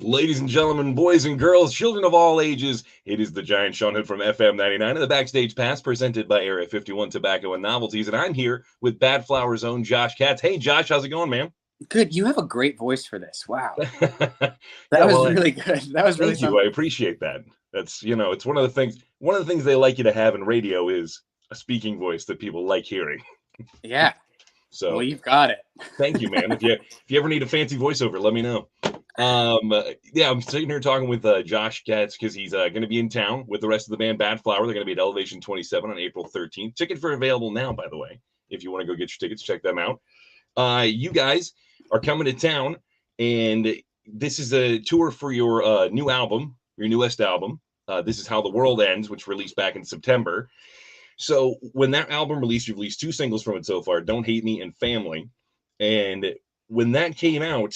Ladies and gentlemen, boys and girls, children of all ages, it is the Giant Sean Hood from FM 99 and the Backstage Pass presented by Area 51 Tobacco and Novelties. And I'm here with Badflower's own Josh Katz. Hey, Josh, how's it going, man? Good. You have a great voice for this. Wow. Yeah, That was really good. That was really thank you. something. I appreciate that. That's, it's one of the things they like you to have in radio is a speaking voice that people like hearing. Yeah. So, well, you've got it. Thank you, man. If you ever need a fancy voiceover, let me know. I'm sitting here talking with Josh Katz because he's going to be in town with the rest of the band Badflower. They're going to be at Elevation 27 on April 13th. Tickets are available now, by the way. If you want to go get your tickets, check them out. You guys are coming to town, and this is a tour for your new album, your newest album. This is How the World Ends, which released back in September. So when that album released, you've released 2 singles from it so far, Don't Hate Me and Family. And when that came out,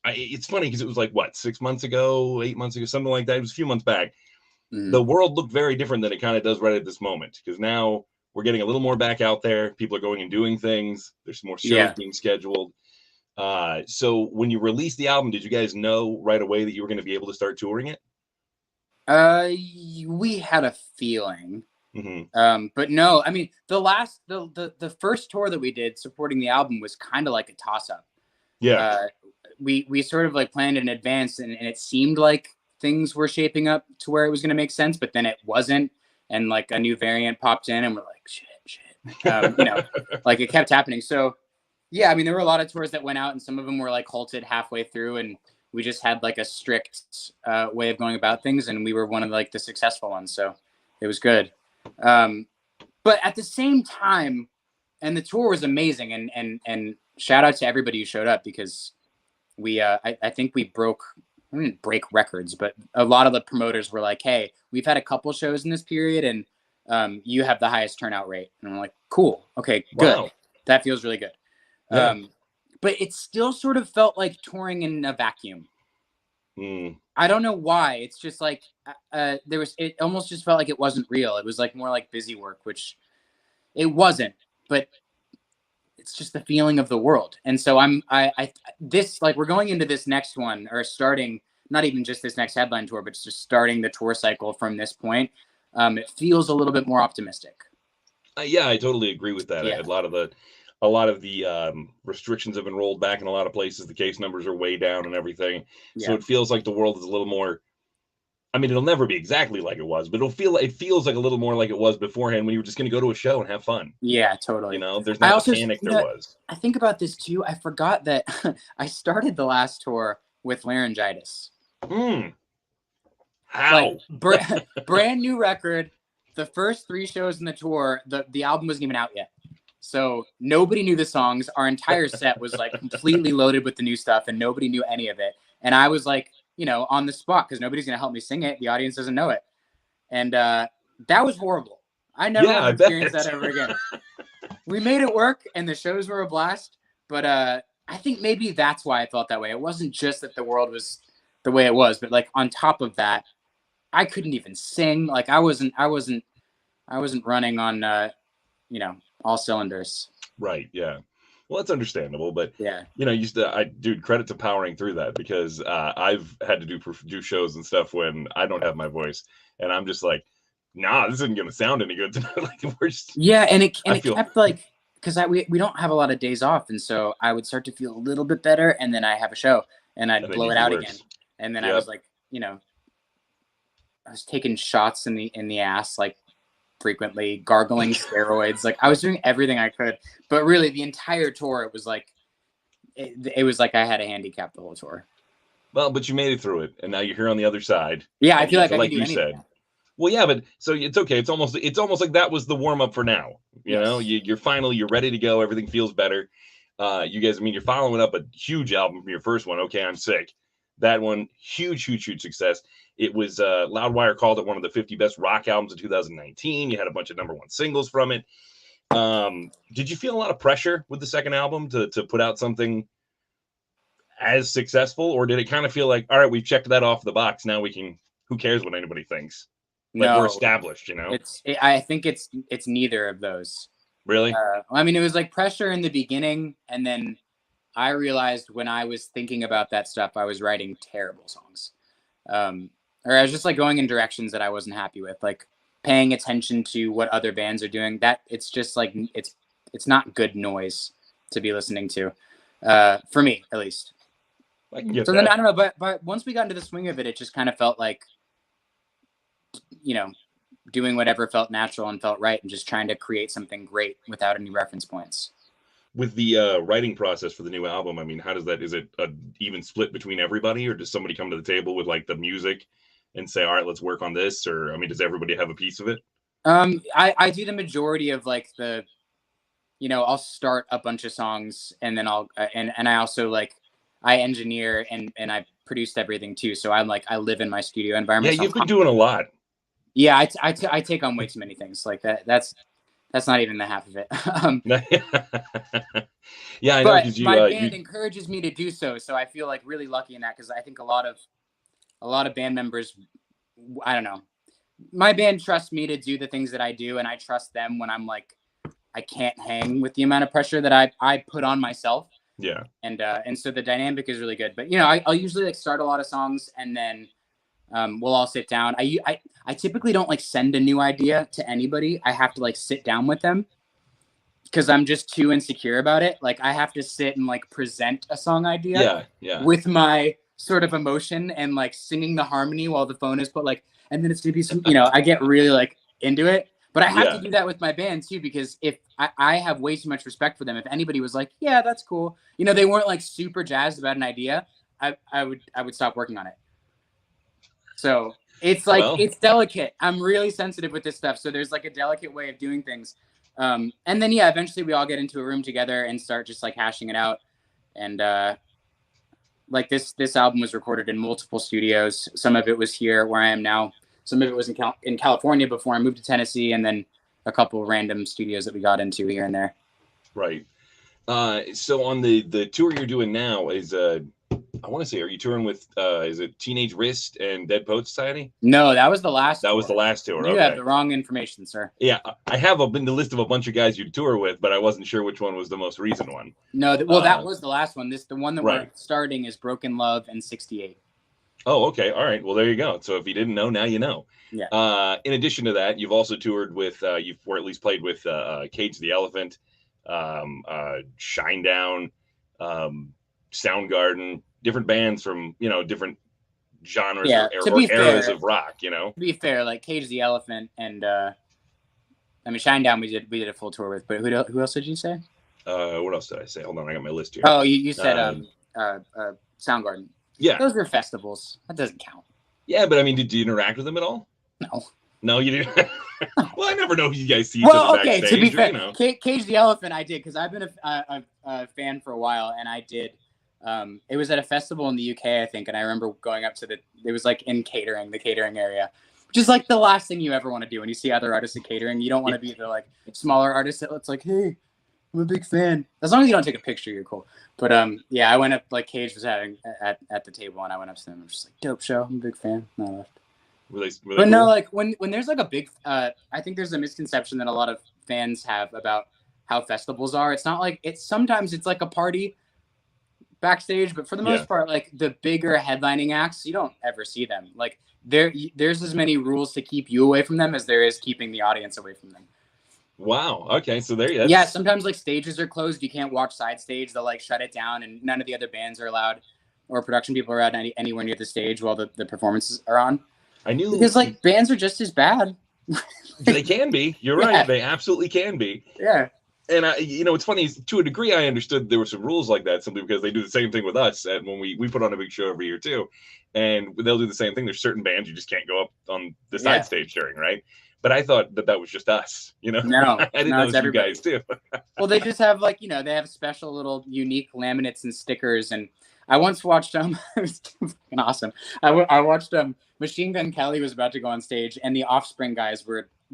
it's funny because it was like, 6 months ago, 8 months ago, something like that. It was a few months back. The world looked very different than it kind of does right at this moment, because now we're getting a little more back out there. People are going and doing things. There's more shows being scheduled. So when you released the album, did you guys know right away that you were going to be able to start touring it? We had a feeling. But no, I mean, the first tour that we did supporting the album was kind of like a toss-up. Yeah. We sort of like planned in advance, and it seemed like things were shaping up to where it was going to make sense, but then it wasn't. And like a new variant popped in, and we're like, shit. Like it kept happening. So yeah, I mean, there were a lot of tours that went out, and some of them were like halted halfway through, and we just had like a strict way of going about things, and we were one of like the successful ones. So it was good. But at the same time, and the tour was amazing, and shout out to everybody who showed up, because we I think we didn't break records, but a lot of the promoters were like, hey, we've had a couple shows in this period, and you have the highest turnout rate. And I'm like, cool, okay, good. Wow. That feels really good. Yeah. But it still sort of felt like touring in a vacuum. I don't know why. It's just like it almost just felt like it wasn't real. It was like more like busy work, which it wasn't, but it's just the feeling of the world. And so we're going into this next one, or starting, not even just this next headline tour, but just starting the tour cycle from this point. It feels a little bit more optimistic. Yeah, I totally agree with that. Yeah. A lot of the restrictions have been rolled back in a lot of places. The case numbers are way down and everything. Yeah. So it feels like the world is a little more, I mean, it'll never be exactly like it was, but it feels like a little more like it was beforehand, when you were just going to go to a show and have fun. Yeah, totally. There's not the panic there was. I think about this too. I forgot that I started the last tour with laryngitis. How? Like, brand new record. The first 3 shows in the tour, the album wasn't even out yet. So nobody knew the songs. Our entire set was like completely loaded with the new stuff, and nobody knew any of it. And I was like, on the spot, because nobody's going to help me sing it. The audience doesn't know it. And that was horrible. I never want to experience that ever again. We made it work, and the shows were a blast. But I think maybe that's why I felt that way. It wasn't just that the world was the way it was, but like on top of that, I couldn't even sing. Like I wasn't running on, all cylinders. Right. Yeah. Well, that's understandable, but yeah, credit to powering through that, because I've had to do shows and stuff when I don't have my voice, and I'm just like, nah, this isn't going to sound any good tonight. Like and it kept like, because we don't have a lot of days off, and so I would start to feel a little bit better, and then I have a show, and I'd blow it out again, and then I was like, I was taking shots in the ass, like frequently, gargling steroids. Like I was doing everything I could, but really the entire tour, it was like I had a handicap the whole tour. Well, but you made it through it, and now you're here on the other side. Yeah, I feel like I can do anything. Well, yeah, but so it's okay. It's almost like that was the warm up for now. You're ready to go. Everything feels better. You guys, I mean, you're following up a huge album from your first one, Okay, I'm Sick. That one, huge success. It was Loudwire called it one of the 50 best rock albums of 2019. You had a bunch of #1 singles from it. Did you feel a lot of pressure with the second album to put out something as successful, or did it kind of feel like, all right, we've checked that off the box, now we can, who cares what anybody thinks? Like, we're established, I think it's neither of those. Really? I mean, it was like pressure in the beginning, and then I realized when I was thinking about that stuff, I was writing terrible songs. Or I was just like going in directions that I wasn't happy with, like paying attention to what other bands are doing. That it's just like, it's not good noise to be listening to, for me, at least. I can get So that. then I don't know, but once we got into the swing of it, it just kind of felt like, you know, doing whatever felt natural and felt right and just trying to create something great without any reference points. With the writing process for the new album, I mean, how does that, is it a even split between everybody, or does somebody come to the table with like the music and say, all right, let's work on this? Or, I mean, does everybody have a piece of it? I do the majority of like the, you know, I'll start a bunch of songs and then I'll, and I also like, I engineer and I produced everything too. So I'm like, I live in my studio environment. Yeah, you've been doing a lot. Yeah, I take on way too many things like that. That's not even the half of it. Yeah, I know. But You, my band encourages me to do so. So I feel like really lucky in that, because I think a lot of band members, I don't know, my band trusts me to do the things that I do, and I trust them when I'm like, I can't hang with the amount of pressure that I put on myself. Yeah. And so the dynamic is really good. But you know, I'll usually like start a lot of songs and then we'll all sit down. I typically don't like send a new idea to anybody. I have to like sit down with them because I'm just too insecure about it. Like I have to sit and like present a song idea with my sort of emotion and like singing the harmony while the phone is put like, and then it's gonna be some, you know, I get really like into it. But I have to do that with my band too, because if I have way too much respect for them. If anybody was like, yeah, that's cool, you know, they weren't like super jazzed about an idea, I would stop working on it. So it's like, it's delicate. I'm really sensitive with this stuff. So there's like a delicate way of doing things. And then, yeah, eventually we all get into a room together and start just like hashing it out. And like this album was recorded in multiple studios. Some of it was here where I am now. Some of it was in California before I moved to Tennessee. And then a couple of random studios that we got into here and there. Right. So on the tour you're doing now is, I want to say, are you touring with, is it Teenage Wrist and Dead Poet Society? No, that was the last tour. Was the last tour. You have the wrong information, sir. Yeah, I have been the list of a bunch of guys you tour with, but I wasn't sure which one was the most recent one. No, that was the last one. The one that we're starting is Broken Love and 68. Oh, okay. All right. Well, there you go. So if you didn't know, now you know. Yeah. In addition to that, you've also toured with, or at least played with Cage the Elephant, Shinedown, Soundgarden, different bands from, you know, different genres or eras of rock, you know. To be fair, like Cage the Elephant and I mean Shinedown we did a full tour with, but who else did you say? What else did I say? Hold on, I got my list here. Oh, you said Soundgarden. Yeah. Those were festivals. That doesn't count. Yeah, but I mean, did you interact with them at all? No. No, you didn't? Well, I never know who you guys see each other backstage. To be fair, you know. Cage the Elephant I did, because I've been a fan for a while, and I did. It was at a festival in the UK, I think, and I remember going up to it was like in the catering area, which is like the last thing you ever want to do when you see other artists at catering. You don't want to be the like smaller artist that's like, hey, I'm a big fan. As long as you don't take a picture, you're cool. But yeah, I went up, like Cage was having at the table, and I went up to them. I was just like, dope show. I'm a big fan. And I left. Were they but cool? No, like when there's like a big, I think there's a misconception that a lot of fans have about how festivals are. It's not like sometimes it's like a party backstage, but for the most part, like the bigger headlining acts, you don't ever see them. Like there's as many rules to keep you away from them as there is keeping the audience away from them. Wow. Okay. So there you go. Yeah. Sometimes like stages are closed. You can't watch side stage. They'll like shut it down, and none of the other bands are allowed, or production people are allowed anywhere near the stage while the performances are on. I knew, because like bands are just as bad. They can be. You're right. They absolutely can be. Yeah. And you know, it's funny, to a degree, I understood there were some rules like that simply because they do the same thing with us. And when we put on a big show every year too, and they'll do the same thing. There's certain bands you just can't go up on the side stage during, right? But I thought that was just us, you know. No, I didn't know it was you guys too. Well, they just have like, you know, they have special little unique laminates and stickers. And I once watched it was fucking awesome. I watched Machine Gun Kelly was about to go on stage, and the Offspring guys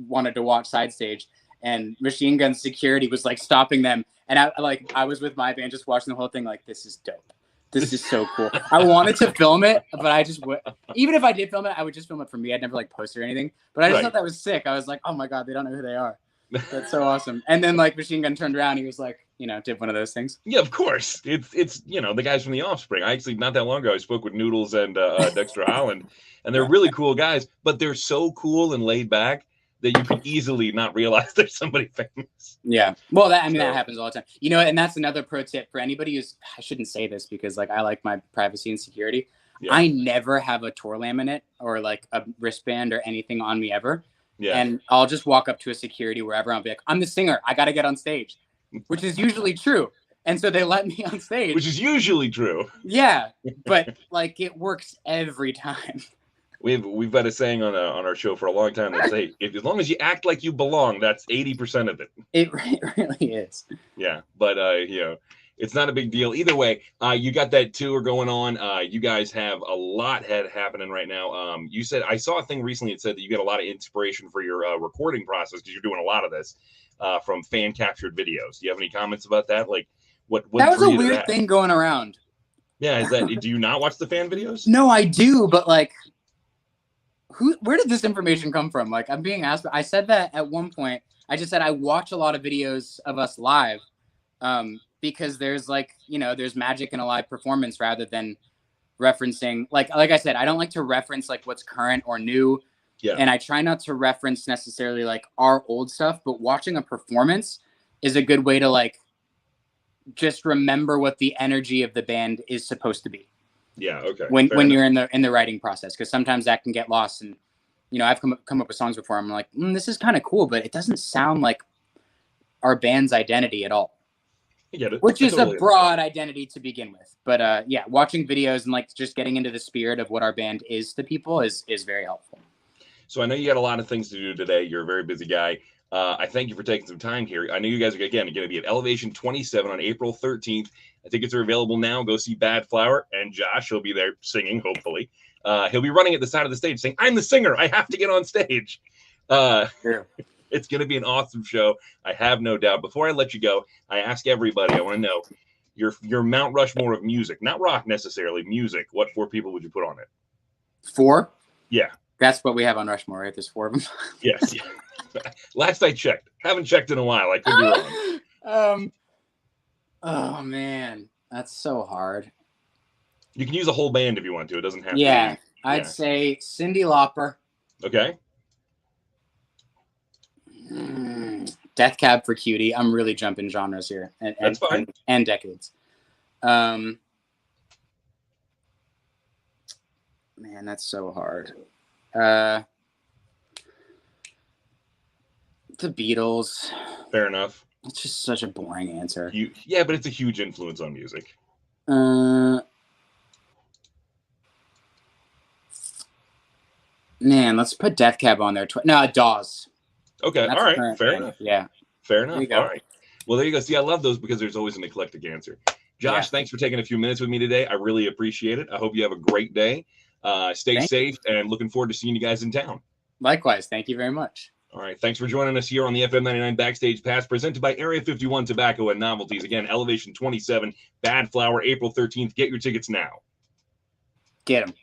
wanted to watch side stage, and Machine Gun security was like stopping them, and I was with my band just watching the whole thing, like, this is dope. This is so cool. I wanted to film it, but I just even if I did film it, I would just film it for me. I'd never like post or anything. But I just thought that was sick. I was like, oh my god, they don't know who they are. That's so awesome. And then like Machine Gun turned around, he was like, did one of those things. Yeah, of course. It's the guys from The Offspring. I actually not that long ago I spoke with Noodles and Dexter Holland, and they're really cool guys, but they're so cool and laid back that you could easily not realize there's somebody famous. Yeah. Well, that happens all the time. And that's another pro tip for anybody who's, I shouldn't say this because like I like my privacy and security. Yeah. I never have a tour laminate or like a wristband or anything on me ever. Yeah. And I'll just walk up to a security wherever. I'll be like, I'm the singer. I got to get on stage, which is usually true. And so they let me on stage. Which is usually true. Yeah. But like it works every time. We've got a saying on our show for a long time that say, as long as you act like you belong, that's 80% of it. It really is. Yeah, but it's not a big deal either way. You got that tour going on. You guys have a lot happening right now. You said I saw a thing recently that said that you get a lot of inspiration for your recording process because you're doing a lot of this from fan captured videos. Do you have any comments about that? Like what that was a weird thing going around. Yeah, is that do you not watch the fan videos? No, I do, but like. Where did this information come from? Like I'm being asked. I said that at one point. I just said I watch a lot of videos of us live because there's like, there's magic in a live performance rather than referencing. Like I said, I don't like to reference like what's current or new. Yeah. And I try not to reference necessarily like our old stuff, but watching a performance is a good way to like just remember what the energy of the band is supposed to be. Yeah. Okay. When you're in the writing process, because sometimes that can get lost. And I've come up with songs before. I'm like, this is kind of cool, but it doesn't sound like our band's identity at all. Which is a broad identity to begin with. But yeah, watching videos and like just getting into the spirit of what our band is to people is very helpful. So I know you got a lot of things to do today. You're a very busy guy. I thank you for taking some time here. I know you guys are again going to be at Elevation 27 on April 13th. Tickets are available now. Go see Badflower, and Josh will be there singing, hopefully. He'll be running at the side of the stage saying, I'm the singer. I have to get on stage. It's going to be an awesome show. I have no doubt. Before I let you go, I ask everybody, I want to know your Mount Rushmore of music, not rock necessarily, music. What 4 people would you put on it? 4? Yeah. That's what we have on Rushmore, right? There's 4 of them. Yes. Last I checked. Haven't checked in a while. I could be wrong. Oh man, that's so hard. You can use a whole band if you want to. It doesn't have to. Yeah, I'd say Cyndi Lauper. Okay. Death Cab for Cutie. I'm really jumping genres here, that's fine. And decades. Man, that's so hard. The Beatles. Fair enough. It's just such a boring answer. Yeah, but it's a huge influence on music. Man, let's put Death Cab on there. No, Dawes. Okay, all right, fair enough. Yeah. Fair enough. All right. Well, there you go. See, I love those because there's always an eclectic answer. Josh, thanks for taking a few minutes with me today. I really appreciate it. I hope you have a great day. Stay safe and looking forward to seeing you guys in town. Likewise. Thank you very much. All right. Thanks for joining us here on the FM 99 Backstage Pass, presented by Area 51 Tobacco and Novelties. Again, Elevation 27, Badflower, April 13th. Get your tickets now. Get them.